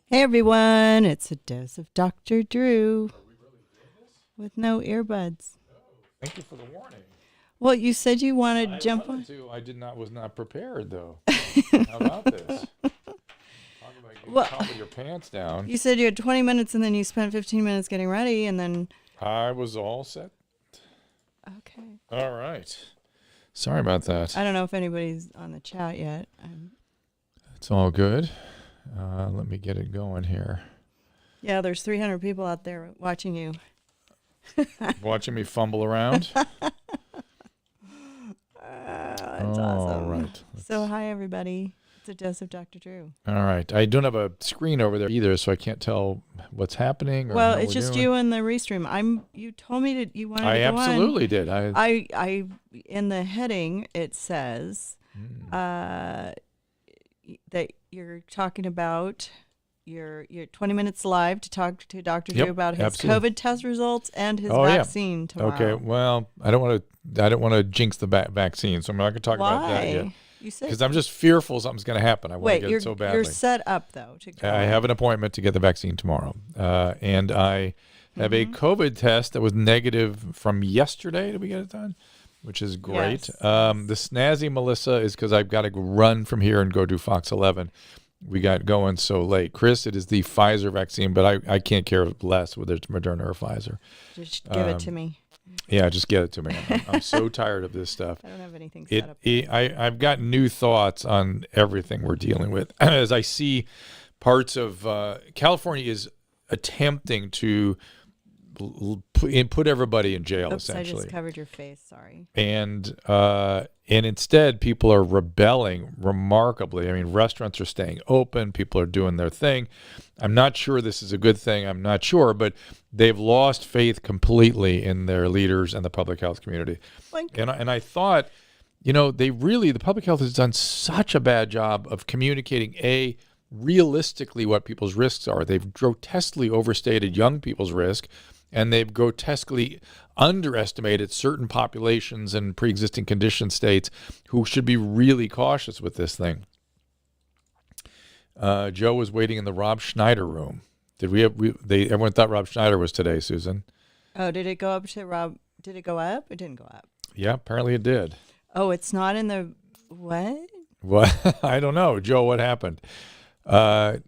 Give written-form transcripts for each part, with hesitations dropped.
Hey everyone, it's a dose of Dr. Drew with no earbuds. Thank you for the warning. Well, you said you wanted to jump on. I was not prepared though. How about this? Talk about getting Well, caught with your pants down. you said you had 20 minutes and then you spent 15 minutes getting ready and then. I was all set. Okay. All right. Sorry about that. I don't know if anybody's on the chat yet. It's all good. Let me get it going here. Yeah, there's 300 people out there watching you. Watching me fumble around. That's awesome. Right. So, hi everybody. It's a dose of Dr. Drew. All right. I don't have a screen over there either, so I can't tell what's happening. Well, it's just you and the restream. You told me that you wanted to go on. I absolutely did. I in the heading it says that you're talking about your 20 minutes live to talk to Dr. Drew about his absolutely. COVID test results and his vaccine tomorrow. Okay. Well, I don't want to jinx the vaccine, so I'm not going to talk about that yet. You said because I'm just fearful something's going to happen. I want to get it so badly. You're set up though to go. I have an appointment to get the vaccine tomorrow, and I have a COVID test that was negative from yesterday. Did we get it done? Which is great. Yes. The snazzy Melissa is because I've got to run from here and go do Fox 11. We got going so late. Chris, it is the Pfizer vaccine, but I can't care less whether it's Moderna or Pfizer. Just give it to me. Yeah, just get it to me. I'm so tired of this stuff. I don't have anything set up. I've got new thoughts on everything we're dealing with. As I see parts of California is attempting to put everybody in jail, Oops, essentially. I just covered your face. Sorry. And instead, people are rebelling remarkably. I mean, restaurants are staying open. People are doing their thing. I'm not sure this is a good thing. I'm not sure, but they've lost faith completely in their leaders and the public health community. And I thought, the public health has done such a bad job of communicating, realistically what people's risks are. They've grotesquely overstated young people's risk, and they've grotesquely underestimated certain populations and pre-existing condition states who should be really cautious with this thing. Joe was waiting in the Rob Schneider room. Everyone thought Rob Schneider was today, Susan. Oh, did it go up to Rob? Did it go up? It didn't go up. Yeah, apparently it did. Oh, it's not in the what? What? I don't know. Joe, what happened? Andrew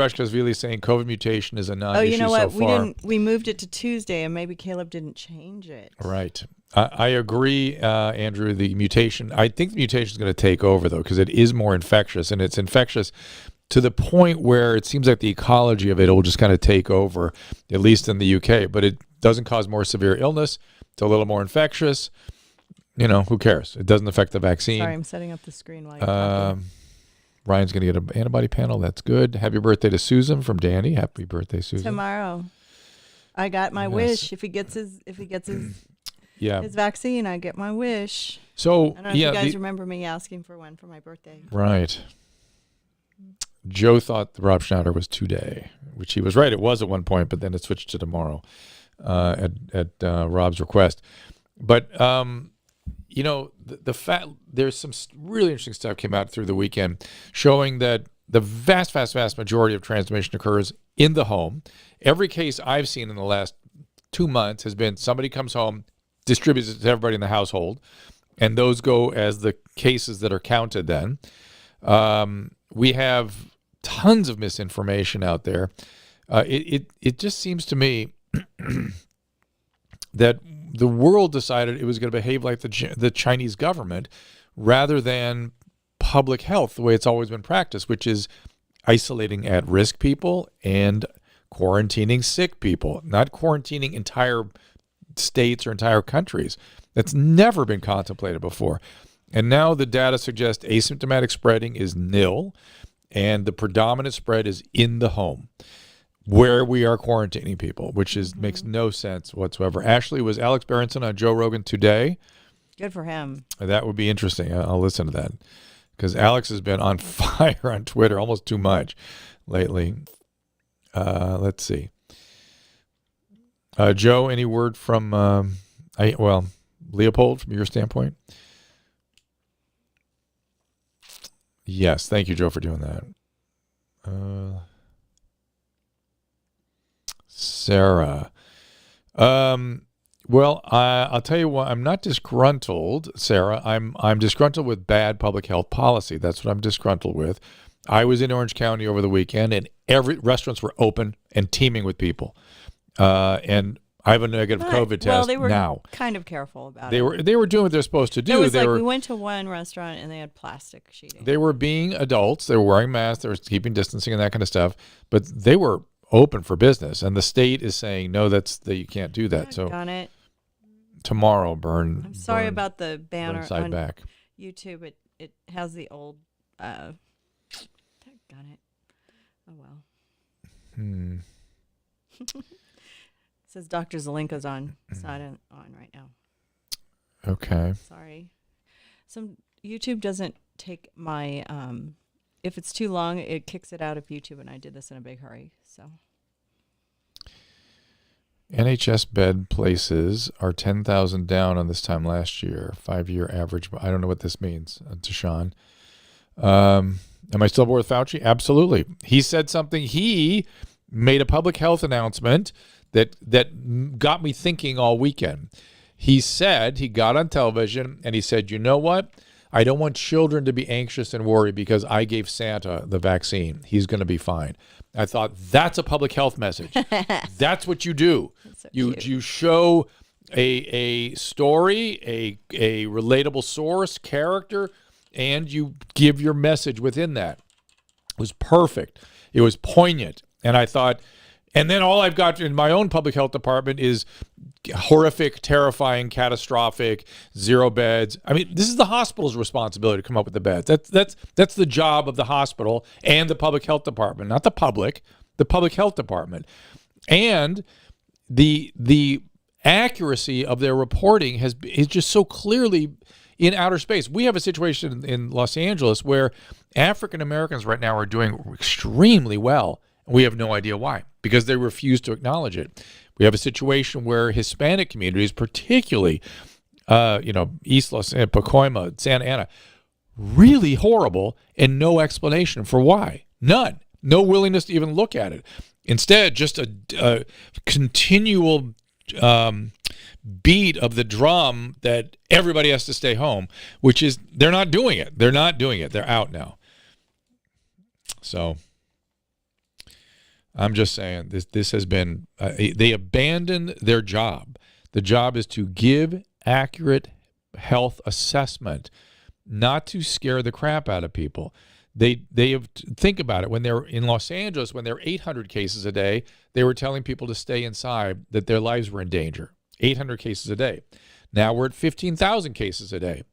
Ashkasvili is saying COVID mutation is a non-issue. Oh, you know what? So far. We moved it to Tuesday, and maybe Caleb didn't change it. Right. I agree, Andrew. I think the mutation is going to take over, though, because it is more infectious, and it's infectious to the point where it seems like the ecology of it will just kind of take over, at least in the UK. But it doesn't cause more severe illness. It's a little more infectious. Who cares? It doesn't affect the vaccine. Sorry, I'm setting up the screen while you're talking. Ryan's going to get an antibody panel. That's good. Happy birthday to Susan from Danny. Happy birthday, Susan. Tomorrow. I got my wish. If he gets his vaccine, I get my wish. So, I don't know if you guys remember me asking for one for my birthday. Right. Joe thought Rob Schneider was today, which he was right. It was at one point, but then it switched to tomorrow at Rob's request. But, the fact there's some really interesting stuff came out through the weekend showing that the vast, vast, vast majority of transmission occurs in the home. Every case I've seen in the last 2 months has been somebody comes home, distributes it to everybody in the household, and those go as the cases that are counted then. We have tons of misinformation out there. It just seems to me that the world decided it was going to behave like the Chinese government rather than public health, the way it's always been practiced, which is isolating at-risk people and quarantining sick people, not quarantining entire states or entire countries. That's never been contemplated before. And now the data suggests asymptomatic spreading is nil, and the predominant spread is in the home, where we are quarantining people, which makes no sense whatsoever. Ashley, was Alex Berenson on Joe Rogan today? Good for him. That would be interesting. I'll listen to that because Alex has been on fire on Twitter, almost too much lately. Let's see. Joe, any word from Leopold from your standpoint? Yes, thank you, Joe, for doing that. Sarah. Well, I'll tell you what. I'm not disgruntled, Sarah. I'm disgruntled with bad public health policy. That's what I'm disgruntled with. I was in Orange County over the weekend, and every restaurants were open and teeming with people. And I have a negative COVID test well, they were now. kind of careful about They it. were doing what they're supposed to do. It was They like were we went to one restaurant and they had plastic sheeting. they were being adults. They were wearing masks. They were keeping distancing and that kind of stuff. But they were open for business, and the state is saying no. You can't do that. So Got it. tomorrow, burn. I'm sorry burn, about the banner burn side on back. YouTube. It has the old. Got it. Oh well. It says Dr. Zelenko's on. It's not on right now. Okay. Sorry. Some YouTube doesn't take my. If it's too long, it kicks it out of YouTube, and I did this in a big hurry. So. NHS bed places are 10,000 down on this time last year. 5-year average. I don't know what this means, to Sean. Am I still aboard with Fauci? Absolutely. He said something. He made a public health announcement that got me thinking all weekend. He said, he got on television and he said, you know what? I don't want children to be anxious and worried because I gave Santa the vaccine. He's going to be fine. I thought, that's a public health message. That's what you do. So You show a story, a relatable source, character, and you give your message within that. It was perfect. It was poignant. And I thought, and then all I've got in my own public health department is horrific, terrifying, catastrophic, 0 beds. I mean, this is the hospital's responsibility to come up with the beds. That's the job of the hospital and the public health department, not the public health department. And the accuracy of their reporting is just so clearly in outer space. We have a situation in Los Angeles where African Americans right now are doing extremely well. We have no idea why, because they refuse to acknowledge it. We have a situation where Hispanic communities, particularly, East Los Angeles, Pacoima, Santa Ana, really horrible, and no explanation for why. None. No willingness to even look at it. Instead, just a continual beat of the drum that everybody has to stay home, which is they're not doing it. They're not doing it. They're out now. So I'm just saying this has been they abandoned their job. The job is to give accurate health assessment, not to scare the crap out of people. They have, think about it, when they're in Los Angeles, when there were 800 cases a day, they were telling people to stay inside, that their lives were in danger. 800 cases a day. Now we're at 15,000 cases a day.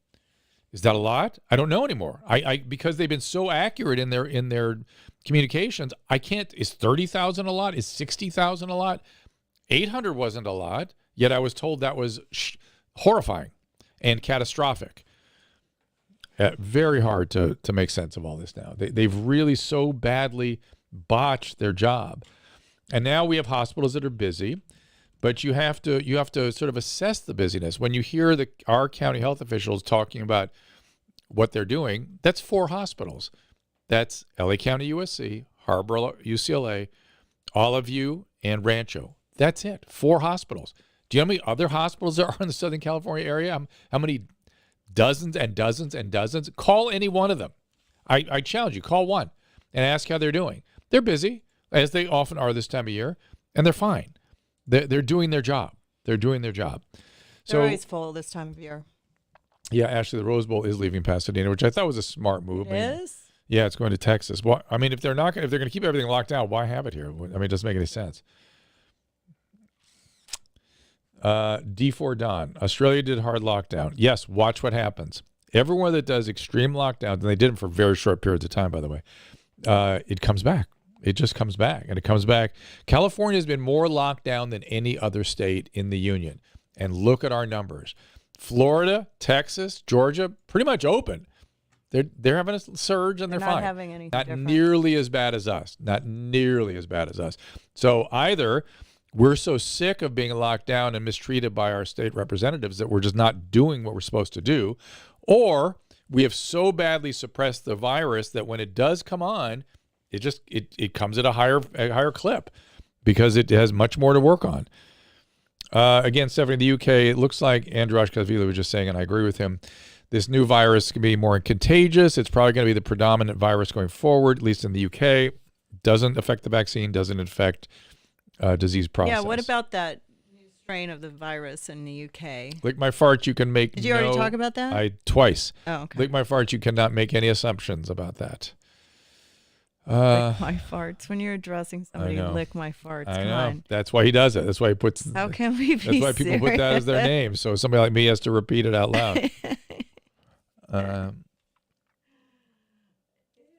Is that a lot? I don't know anymore. I because they've been so accurate in their communications, I can't. Is 30,000 a lot? Is 60,000 a lot? 800 wasn't a lot, yet I was told that was horrifying and catastrophic. Very hard to make sense of all this now. They've really so badly botched their job. And now we have hospitals that are busy, but you have to sort of assess the busyness. When you hear our county health officials talking about what they're doing, that's 4 hospitals. That's LA County USC, Harbor UCLA, Olive View, and Rancho. That's it. 4 hospitals. Do you know how many other hospitals there are in the Southern California area? How many dozens and dozens and dozens? Call any one of them. I challenge you, call one and ask how they're doing. They're busy, as they often are this time of year, and they're fine. They're doing their job. They're doing their job. So, they're always full this time of year. Yeah, actually, the Rose Bowl is leaving Pasadena, which I thought was a smart move. It is? Yeah, it's going to Texas. Well, I mean, if they're going to keep everything locked down, why have it here? I mean, it doesn't make any sense. D4 Don, Australia did hard lockdown. Yes, watch what happens. Everywhere that does extreme lockdowns, and they did them for very short periods of time, by the way, it comes back. It just comes back, and it comes back. California has been more locked down than any other state in the union, and look at our numbers. Florida, Texas, Georgia, pretty much open. They're having a surge, and they're fine. Not having anything Not different. nearly as bad as us. Not nearly as bad as us. So either we're so sick of being locked down and mistreated by our state representatives that we're just not doing what we're supposed to do, or we have so badly suppressed the virus that when it does come on, it comes at a higher clip because it has much more to work on. Again, Stephanie, in the UK, it looks like Andrew Ashkavili was just saying, and I agree with him, this new virus can be more contagious. It's probably going to be the predominant virus going forward, at least in the UK. Doesn't affect the vaccine, doesn't affect disease process. Yeah, what about that new strain of the virus in the UK? Lick my farts, you can make Did you already talk about that? Twice. Oh, okay. Lick my farts, you cannot make any assumptions about that. Lick my farts. When you're addressing somebody, lick my farts. I Come know. on. That's why he does it. That's why he puts. How can we be That's why people put that as their name. So somebody like me has to repeat it out loud.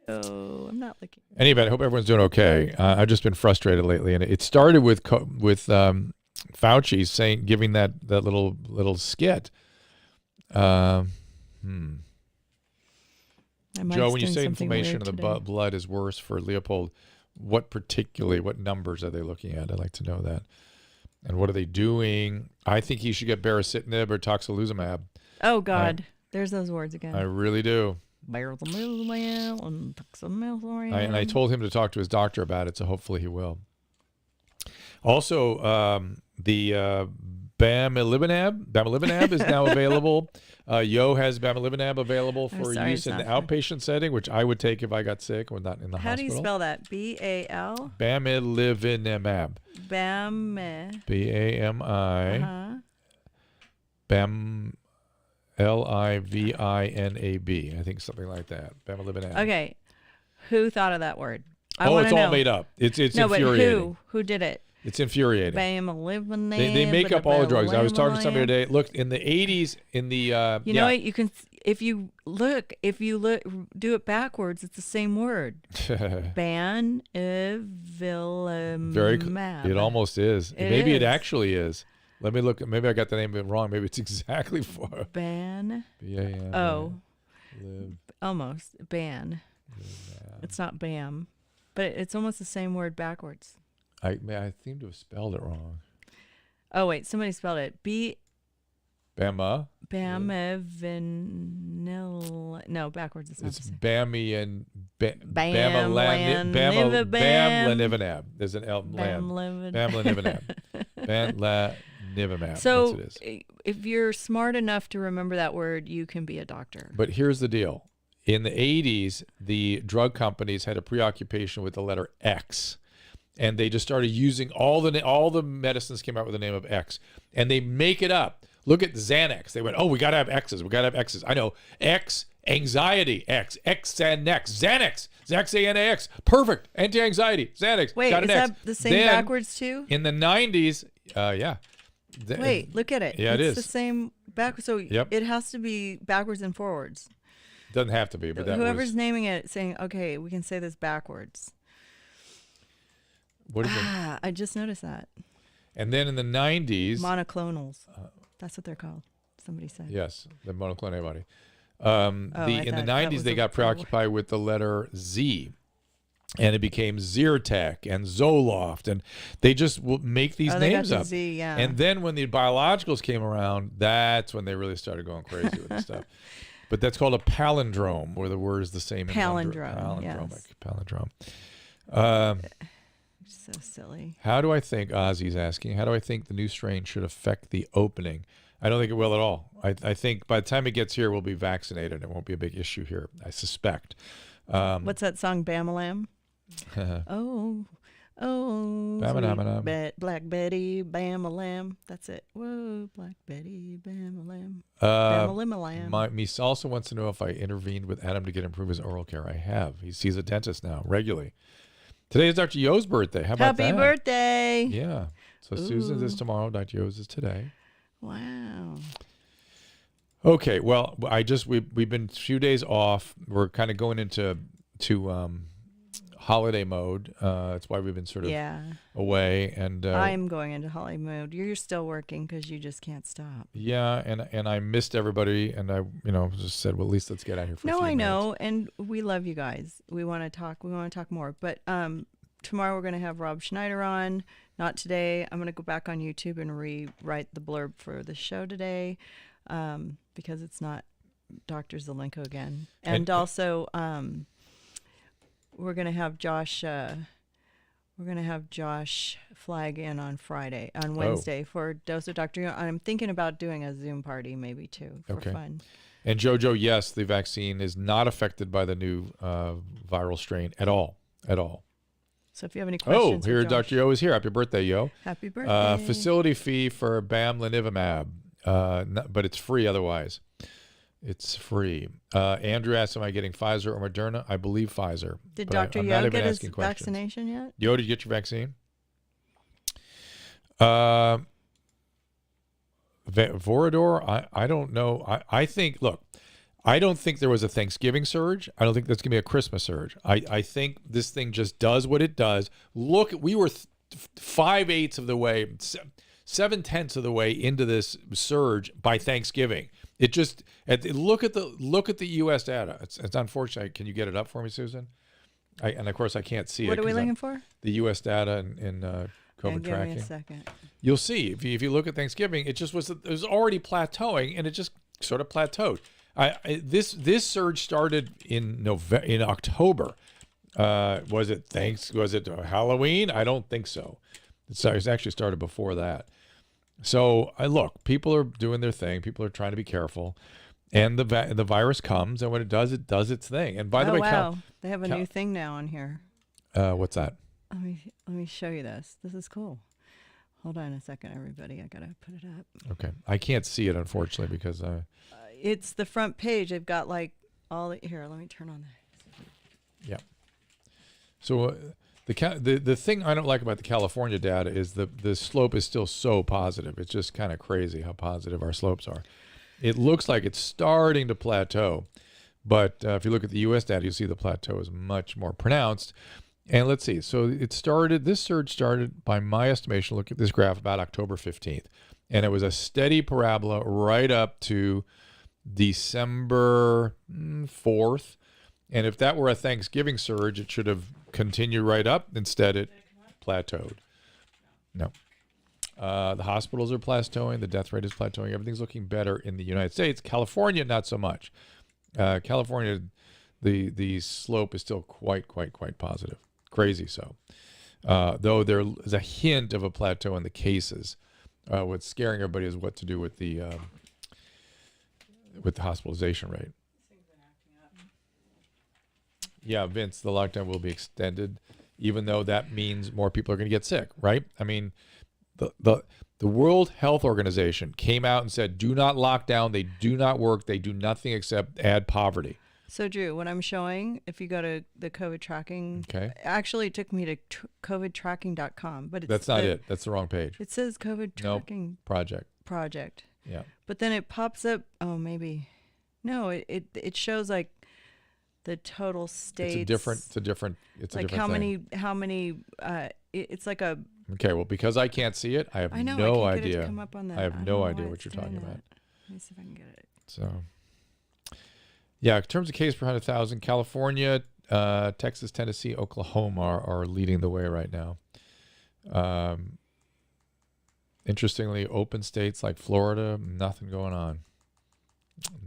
Oh, I'm not licking. Anyway, I hope everyone's doing okay. I've just been frustrated lately, and it started with Fauci giving that little skit. Joe, when you say inflammation in the blood is worse for Leopold, what numbers are they looking at? I'd like to know that. And what are they doing? I think he should get baricitinib or tocilizumab. Oh, God. There's those words again. I really do. Baricitinib and tocilizumab. And I told him to talk to his doctor about it, so hopefully he will. Also, the bamlanivimab is now available. Yo has bamlanivimab available for use in the outpatient setting, which I would take if I got sick or not in the hospital. How do you spell that? B-A-L? Bamlanivimab. B-A-M-I. Bam. Livinab. I think something like that. Bamlanivimab. Okay. Who thought of that word? It's all made up. It's infuriating. But who did it? It's infuriating. Bamlanivimab. They make up all the drugs. I was talking to somebody today. Look, in the 80s, you know what? You can, if you look, do it backwards, it's the same word. Bamlanivimab. It almost is. Maybe it actually is. Let me look. Maybe I got the name of it wrong. Maybe it's exactly for B-A-M. Oh, almost ban. It's not bam, but it's almost the same word backwards. I seem to have spelled it wrong. Oh wait, somebody spelled it Bama. Bamavinil. No, backwards. It's not. It's Bammy and Bamlanivimab. There's an L. Bamlanivimab. Bamlanivimab. So, if you're smart enough to remember that word, you can be a doctor. But here's the deal: in the 80s, the drug companies had a preoccupation with the letter X. And they just started using all the medicines came out with the name of X, and they make it up. Look at Xanax. They went, oh, we got to have X's. We got to have X's. I know. X, anxiety, X, Xanax, Xanax, Xanax. Perfect. Anti-anxiety, Xanax. Wait, got an is X. that the same backwards too? In the 90s, yeah. Wait, look at it. Yeah, it's the same backwards. So yep. It has to be backwards and forwards. Doesn't have to be, but whoever's naming it, saying, okay, we can say this backwards. What is it? I just noticed that. And then in the 90s... Monoclonals. That's what they're called. Somebody said. Yes, the monoclonal antibody. In the 90s, they got preoccupied with the letter Z. And it became Zyrtec and Zoloft. And they just will make these names up. Z, yeah. And then when the biologicals came around, that's when they really started going crazy with this stuff. But that's called a palindrome, where the word is the same. Palindrome, yes. Palindrome. So silly. How do I think, Ozzy's asking, how do I think the new strain should affect the opening? I don't think it will at all. I think by the time it gets here, we'll be vaccinated. It won't be a big issue here, I suspect. What's that song, Bamalam? Black Betty, Bamalam. That's it. Whoa, Black Betty, Bamalam. Bamalimalam. Me also wants to know if I intervened with Adam to get improve his oral care. I have. He sees a dentist now regularly. Today is Dr. Yo's birthday. How about that? Happy birthday. Yeah. So Susan's is tomorrow. Dr. Yo's is today. Wow. Okay. Well, we've been a few days off. We're kind of going into holiday mode. That's why we've been sort of away. And I'm going into holiday mode. You're still working because you just can't stop. Yeah, and I missed everybody, and I just said, well, at least let's get out here for a few minutes. know, and we love you guys. We want to talk. We want to talk more. But tomorrow we're going to have Rob Schneider on. Not today. I'm going to go back on YouTube and rewrite the blurb for the show today, because it's not Dr. Zelenko again, and also. we're gonna have Josh. We're gonna have Josh flag in on Wednesday for Dose of Dr. I'm thinking about doing a Zoom party maybe too for fun. And Jojo, yes, the vaccine is not affected by the new viral strain at all. At all. So if you have any questions, here Dr. Yo is here. Happy birthday, Yo! Happy birthday! Facility fee for bamlanivimab, but it's free otherwise. It's free. Andrew asked, am I getting Pfizer or Moderna? I believe Pfizer. Did Dr. Yo get his vaccination yet? Yo, did you get your vaccine? Vorador, I don't know. I think, look, I don't think there was a Thanksgiving surge. I don't think there's going to be a Christmas surge. I think this thing just does what it does. Look, we were 5/8 of the way, 7/10 of the way into this surge by Thanksgiving. It just look at the U.S. data. It's unfortunate. Can you get it up for me, Susan? And of course I can't see it. What are we looking for? The U.S. data in COVID tracking. Give me a second. You'll see if you look at Thanksgiving, it was already plateauing, and it just sort of plateaued. This surge started in October. Was it Halloween? I don't think so. It's actually started before that. So look, people are doing their thing. People are trying to be careful, and the virus comes, and when it does its thing. And by the way, wow, they have a new thing now on here. What's that? Let me show you this. This is cool. Hold on a second, everybody. I gotta put it up. Okay, I can't see it unfortunately because it's the front page. They've got like here. Let me turn on that. Yeah. So the thing I don't like about the California data is the slope is still so positive. It's just kind of crazy how positive our slopes are. It looks like it's starting to plateau, but if you look at the U.S. data, you'll see the plateau is much more pronounced. And let's see. So this surge started, by my estimation, look at this graph, about October 15th. And it was a steady parabola right up to December 4th. And if that were a Thanksgiving surge, it should have continued right up. Instead, it plateaued. No. The hospitals are plateauing. The death rate is plateauing. Everything's looking better in the United States. California, not so much. California, the slope is still quite positive. Crazy so. Though there is a hint of a plateau in the cases. What's scaring everybody is what to do with the hospitalization rate. Yeah, Vince, the lockdown will be extended, even though that means more people are going to get sick, right? I mean, the World Health Organization came out and said, do not lock down. They do not work. They do nothing except add poverty. So, Drew, what I'm showing, if you go to the COVID tracking, actually it took me to covidtracking.com, but that's not it. That's the wrong page. It says COVID tracking project. Yeah. But then it pops up. Oh, maybe. No, it shows like the total states. It's a different how thing. How many? It's like a. Okay. Well, because I can't see it, I have no idea. I have no idea what you're talking about. Let me see if I can get it. So. Yeah, in terms of case per 100,000, California, Texas, Tennessee, Oklahoma are leading the way right now. Interestingly, open states like Florida, nothing going on.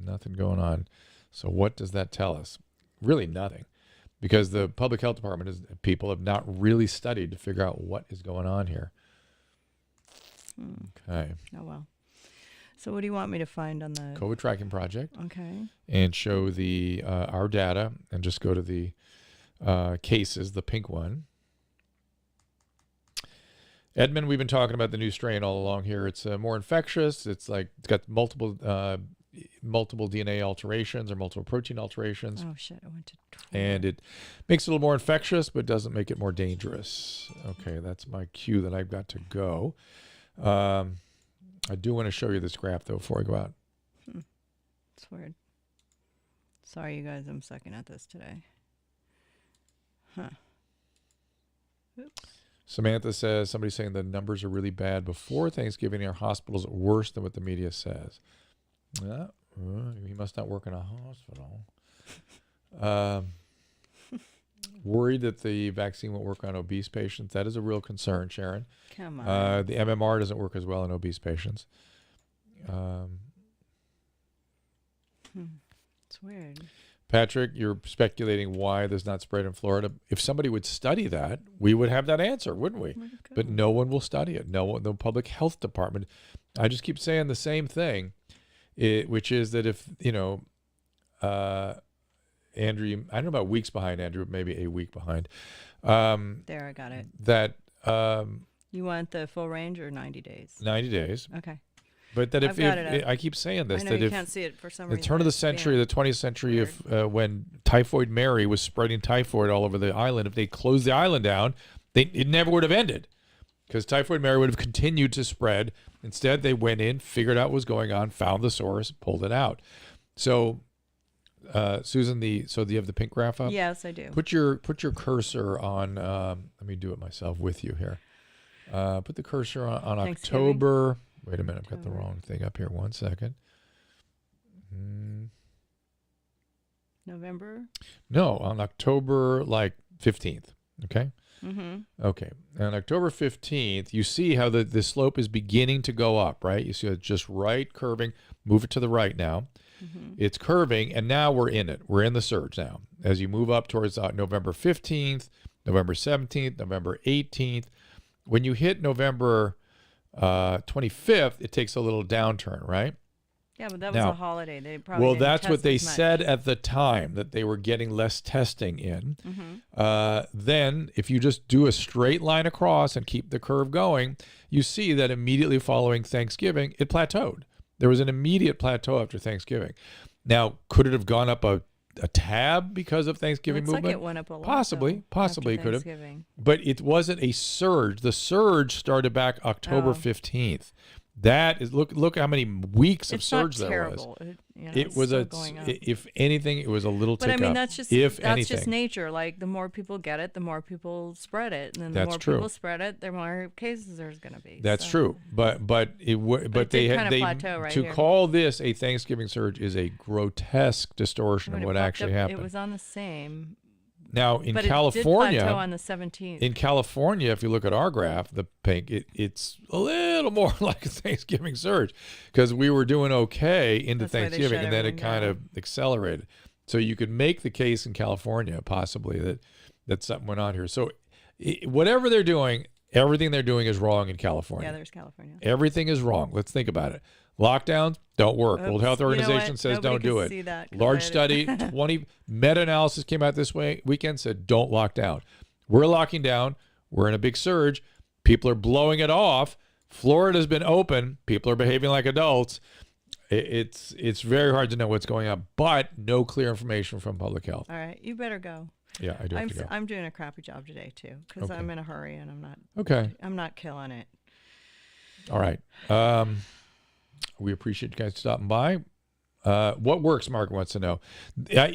Nothing going on. So what does that tell us? Really nothing, because the public health department people have not really studied to figure out what is going on here. Okay. Oh, well. So what do you want me to find on the COVID tracking project? Okay. And show the our data, and just go to the cases, the pink one. Edmund, we've been talking about the new strain all along here. It's more infectious. It's got multiple DNA alterations or multiple protein alterations. Oh shit! I went to. And it makes it a little more infectious, but doesn't make it more dangerous. Okay, that's my cue that I've got to go. I do want to show you this graph, though, before I go out. It's weird. Sorry, you guys. I'm sucking at this today. Huh. Oops. Samantha says, somebody's saying the numbers are really bad before Thanksgiving in our hospitals, worse than what the media says. He must not work in a hospital. Worried that the vaccine won't work on obese patients. That is a real concern, Sharon. Come on. The MMR doesn't work as well in obese patients. It's weird. Patrick, you're speculating why there's not spread in Florida. If somebody would study that, we would have that answer, wouldn't we? But no one will study it. No public health department. I just keep saying the same thing, which is that if, Andrew, I don't know about weeks behind, Andrew, maybe a week behind. There, I got it. That you want the full range or 90 days? 90 days. Okay. But that I've got it. I keep saying this, I know that you if can't see it for some the reason. turn of the century, the 20th century, if when Typhoid Mary was spreading typhoid all over the island, if they closed the island down, it never would have ended, because Typhoid Mary would have continued to spread. Instead, they went in, figured out what was going on, found the source, pulled it out. So, Susan, so do you have the pink graph up? Yes, I do. Put your cursor on. Let me do it myself with you here. Put the cursor on October. Wait a minute, I've got the wrong thing up here. 1 second. November? No, on October 15th. Okay. Mm-hmm. Okay. On October 15th, you see how the slope is beginning to go up, right? You see it just right curving. Move it to the right now. Mm-hmm. It's curving, and now we're in it. We're in the surge now. As you move up towards November 15th, November 17th, November 18th, when you hit November 25th, it takes a little downturn, right? Yeah, but that was a holiday. They probably didn't that's test what they as much. said at the time, that they were getting less testing in. Mm-hmm. Then, if you just do a straight line across and keep the curve going, you see that immediately following Thanksgiving, it plateaued. There was an immediate plateau after Thanksgiving. Now, could it have gone up a tab because of Thanksgiving movement? Like it went up a lot. Possibly it could have. But it wasn't a surge. The surge started back October 15th. That is, look how many weeks of surge there was. It was if anything, it was a little tick up. But I mean, that's just anything. nature. Like, the more people get it, the more people spread it, and then the That's more true. people spread it, the more cases there's going to be. That's true. But they had plateau right to here. call this a Thanksgiving surge is a grotesque distortion of what actually happened. It was on the same. Now in but California, it did plateau on the 17th. In California, if you look at our graph, the pink, it's a little more like a Thanksgiving surge, because we were doing okay into Thanksgiving, and then it kind of accelerated. So you could make the case in California possibly that something went on here. So whatever they're doing, everything they're doing is wrong in California. Yeah, there's California. Everything is wrong. Let's think about it. Lockdowns don't work. World Health Organization says don't do it. Large study, 20 meta-analysis came out this weekend, said don't lock down. We're locking down. We're in a big surge. People are blowing it off. Florida's been open. People are behaving like adults. It's very hard to know what's going on, but no clear information from public health. All right, you better go. Yeah, I do have to go. I'm doing a crappy job today too, because I'm in a hurry and I'm not. Okay. I'm not killing it. All right. We appreciate you guys stopping by. What works, Mark wants to know.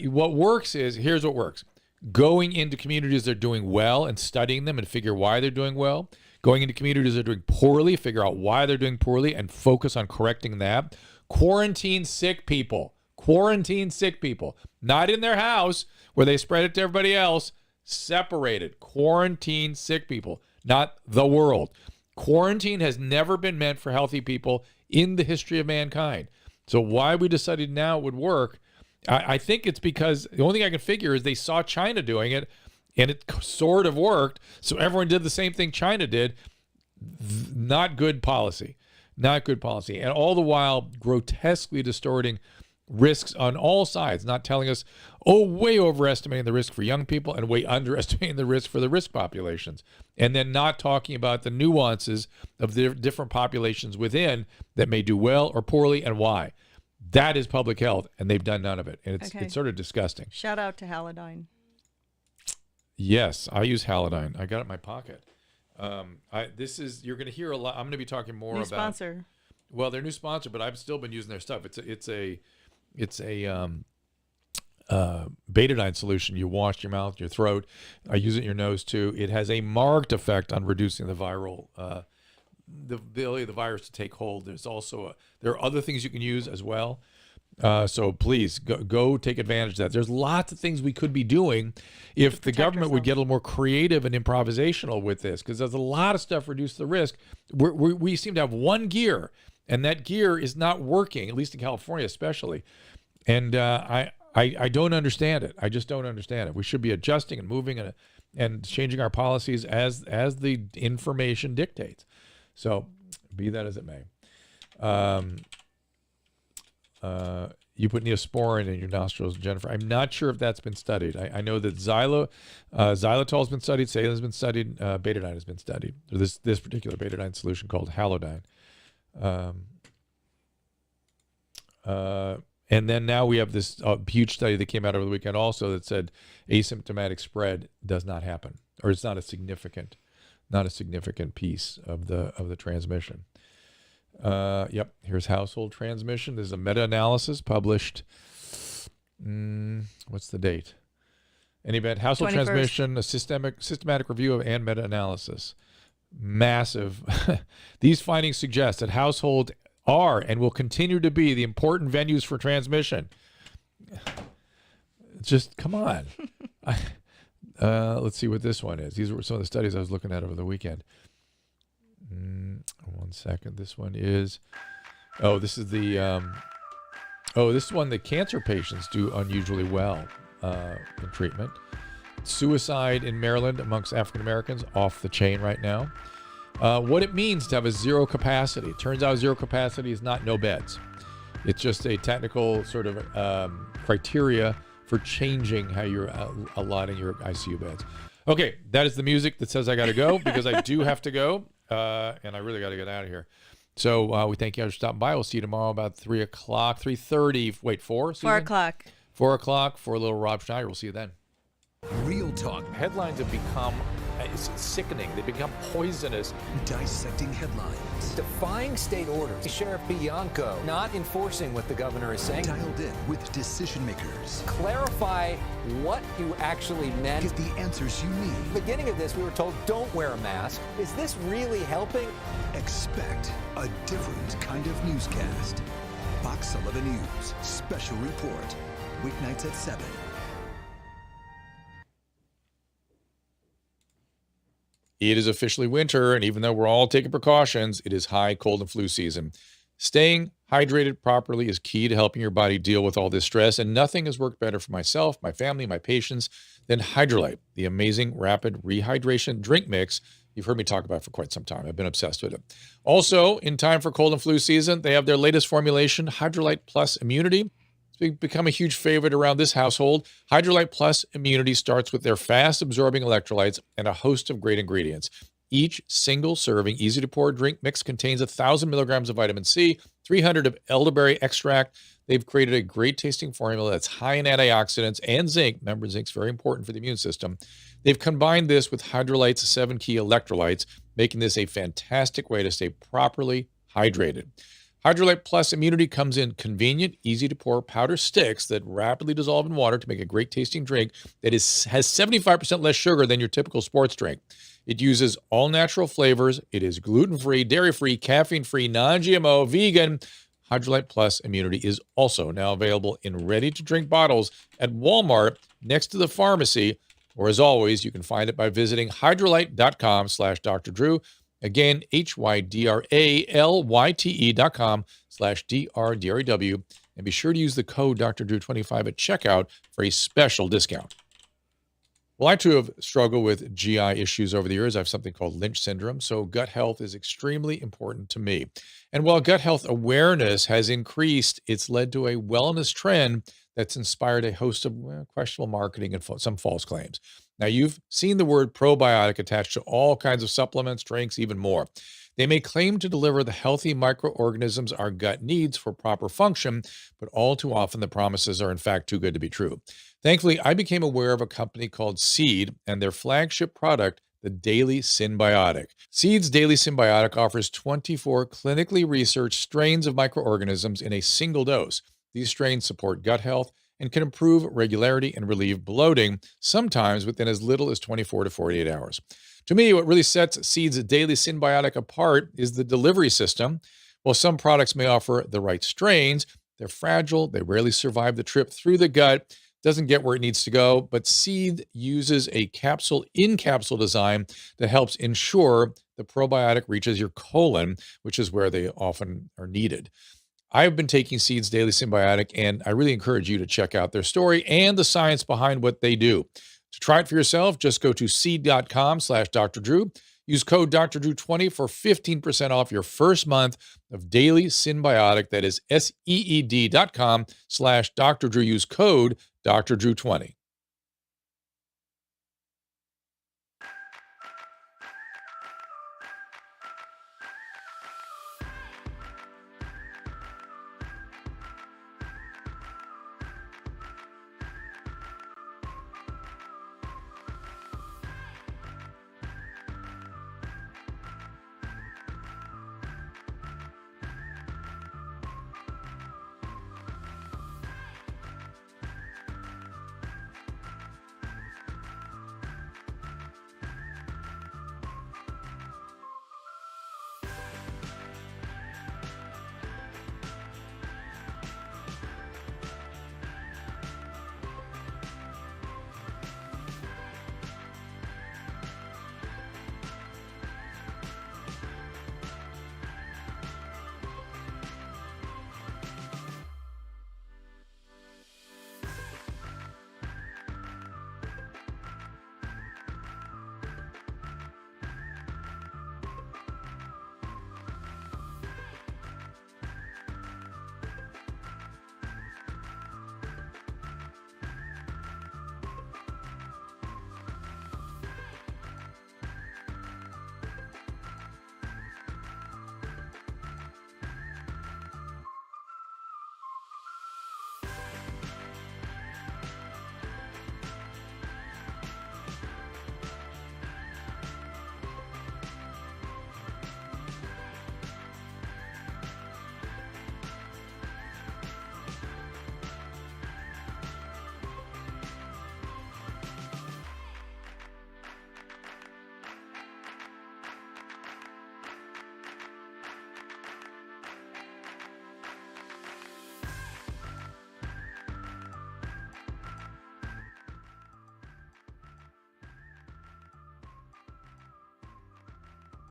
What works is, here's what works. Going into communities that are doing well and studying them and figure why they're doing well. Going into communities that are doing poorly, figure out why they're doing poorly and focus on correcting that. Quarantine sick people. Quarantine sick people. Not in their house where they spread it to everybody else. Separated. Quarantine sick people. Not the world. Quarantine has never been meant for healthy people in the history of mankind. So why we decided now it would work, I think it's because the only thing I can figure is they saw China doing it, and it sort of worked. So everyone did the same thing China did. Not good policy. Not good policy. And all the while grotesquely distorting risks on all sides, not telling us, way overestimating the risk for young people and way underestimating the risk for the risk populations. And then not talking about the nuances of the different populations within that may do well or poorly and why. That is public health, and they've done none of it. And it's sort of disgusting. Shout out to Halidine. Yes, I use Halidine. I got it in my pocket. You're going to hear a lot. I'm going to be talking more about. New sponsor. Well, their new sponsor, but I've still been using their stuff. It's a betadine solution. You wash your mouth, your throat. I use it in your nose too. It has a marked effect on reducing the viral, the ability of the virus to take hold. There's also there are other things you can use as well. So please go take advantage of that. There's lots of things we could be doing if the government would get a little more creative and improvisational with this, because there's a lot of stuff to reduce the risk. We seem to have one gear, and that gear is not working, at least in California especially. And I don't understand it. I just don't understand it. We should be adjusting and moving and changing our policies as the information dictates. So be that as it may. You put neosporin in your nostrils, Jennifer. I'm not sure if that's been studied. I know that xylitol has been studied, saline has been studied, betadine has been studied. So this particular betadine solution called Halodine. And then now we have this huge study that came out over the weekend also that said asymptomatic spread does not happen, or it's not a significant piece of the transmission. Yep, here's household transmission. This is a meta-analysis published. What's the date? Any event, household 21st. Transmission, a systematic review of and meta-analysis. Massive. These findings suggest that household are and will continue to be the important venues for transmission. Just come on. Let's see what this one is. These were some of the studies I was looking at over the weekend. 1 second. This one is, this is one that cancer patients do unusually well in treatment. Suicide in Maryland amongst African Americans, off the chain right now. What it means to have a zero capacity. It turns out zero capacity is not no beds. It's just a technical sort of criteria for changing how you're allotting your ICU beds. Okay, that is the music that says I got to go because I do have to go, and I really got to get out of here. So we thank you for stopping by. We'll see you tomorrow about 3 o'clock, 3:30. Wait, 4? 4 o'clock. 4 o'clock for a little Rob Schneider. We'll see you then. Real talk. Headlines have become sickening. They become poisonous. Dissecting headlines. Defying state orders. Sheriff Bianco not enforcing what the governor is saying. Dialed in with decision makers. Clarify what you actually meant. Get the answers you need. At the beginning of this, we were told don't wear a mask. Is this really helping? Expect a different kind of newscast. Box Sullivan News Special Report. Weeknights at 7. It is officially winter, and even though we're all taking precautions, it is high cold and flu season. Staying hydrated properly is key to helping your body deal with all this stress, and nothing has worked better for myself, my family, my patients than Hydrolyte, the amazing rapid rehydration drink mix you've heard me talk about for quite some time. I've been obsessed with it. Also, in time for cold and flu season, they have their latest formulation, Hydrolyte Plus Immunity. It's become a huge favorite around this household. Hydrolyte Plus Immunity starts with their fast-absorbing electrolytes and a host of great ingredients. Each single serving, easy-to-pour drink mix contains 1,000 milligrams of vitamin C, 300 of elderberry extract. They've created a great-tasting formula that's high in antioxidants and zinc. Remember, zinc's very important for the immune system. They've combined this with Hydrolyte's 7 key electrolytes, making this a fantastic way to stay properly hydrated. Hydrolyte Plus Immunity comes in convenient, easy-to-pour powder sticks that rapidly dissolve in water to make a great-tasting drink that has 75% less sugar than your typical sports drink. It uses all-natural flavors. It is gluten-free, dairy-free, caffeine-free, non-GMO, vegan. Hydrolyte Plus Immunity is also now available in ready-to-drink bottles at Walmart next to the pharmacy, or as always, you can find it by visiting hydrolyte.com/Dr. Drew. Again, hydralyte.com/DRDREW. And be sure to use the code Dr. Drew 25 at checkout for a special discount. Well, I too have struggled with GI issues over the years. I have something called Lynch syndrome, so gut health is extremely important to me. And while gut health awareness has increased, it's led to a wellness trend that's inspired a host of questionable marketing and some false claims. Now, you've seen the word probiotic attached to all kinds of supplements, drinks, even more. They may claim to deliver the healthy microorganisms our gut needs for proper function, but all too often the promises are in fact too good to be true. Thankfully, I became aware of a company called Seed and their flagship product, the Daily Synbiotic. Seed's Daily Synbiotic offers 24 clinically researched strains of microorganisms in a single dose. These strains support gut health and can improve regularity and relieve bloating, sometimes within as little as 24 to 48 hours. To me, what really sets Seed's Daily Synbiotic apart is the delivery system. While some products may offer the right strains, they're fragile, they rarely survive the trip through the gut, doesn't get where it needs to go, but Seed uses a capsule-in-capsule design that helps ensure the probiotic reaches your colon, which is where they often are needed. I've been taking Seed's Daily Symbiotic, and I really encourage you to check out their story and the science behind what they do. To try it for yourself, just go to seed.com/Dr. Drew. Use code Dr. Drew 20 for 15% off your first month of Daily Symbiotic. That is SEED.com/Dr. Drew. Use code Dr. Drew 20.